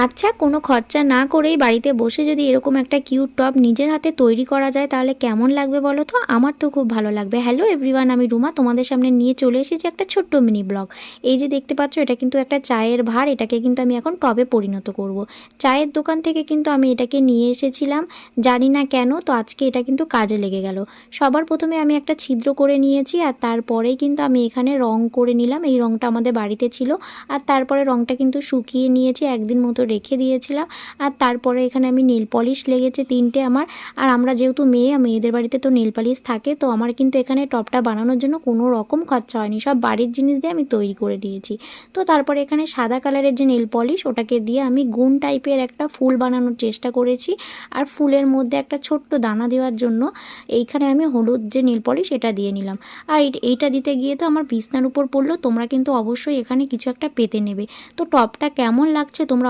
আচ্ছা, কোনো খরচা না করেই বাড়িতে বসে যদি এরকম একটা কিউট টব নিজের হাতে তৈরি করা যায় তাহলে কেমন লাগবে বলো তো? আমার তো খুব ভালো লাগবে। হ্যালো এভরিওয়ান, আমি রুমা তোমাদের সামনে নিয়ে চলে এসেছি একটা ছোট্ট মিনি ব্লগ। এই যে দেখতে পাচ্ছ, এটা কিন্তু একটা চায়ের ভাঁড়। এটাকে কিন্তু আমি এখন টবে পরিণত করব। চায়ের দোকান থেকে কিন্তু আমি এটাকে নিয়ে এসেছিলাম, জানি না কেন। তো আজকে এটা কিন্তু কাজে লেগে গেল। সবার প্রথমে আমি একটা ছিদ্র করে নিয়েছি, আর তারপরেই কিন্তু আমি এখানে রং করে নিলাম। এই রংটা আমাদের বাড়িতে ছিল। আর তারপরে রংটা কিন্তু শুকিয়ে নিয়েছি, একদিন মতো রেখে দিয়েছিলাম। আর তারপরে এখানে আমি নেল পলিশ লেগেছে 3টে আমার। আর আমরা যেহেতু মেয়েদের বাড়িতে তো নেল পলিশ থাকে, তো আমার কিন্তু এখানে টপটা বানানোর জন্য কোনো রকম খরচা হয়নি, সব বাড়ির জিনিস দিয়ে আমি তৈরি করে দিয়েছি। তো তারপরে এখানে সাদা কালারের যে নেল পলিশ, ওটাকে দিয়ে আমি গুণ টাইপের একটা ফুল বানানোর চেষ্টা করেছি। আর ফুলের মধ্যে একটা ছোট্ট দানা দেওয়ার জন্য এইখানে আমি হলুদ যে নেল পলিশ এটা দিয়ে নিলাম। আর এইটা দিতে গিয়ে তো আমার বিছনার উপর পড়লো। তোমরা কিন্তু অবশ্যই এখানে কিছু একটা পেতে নেবে। তো টপটা কেমন লাগছে তোমরা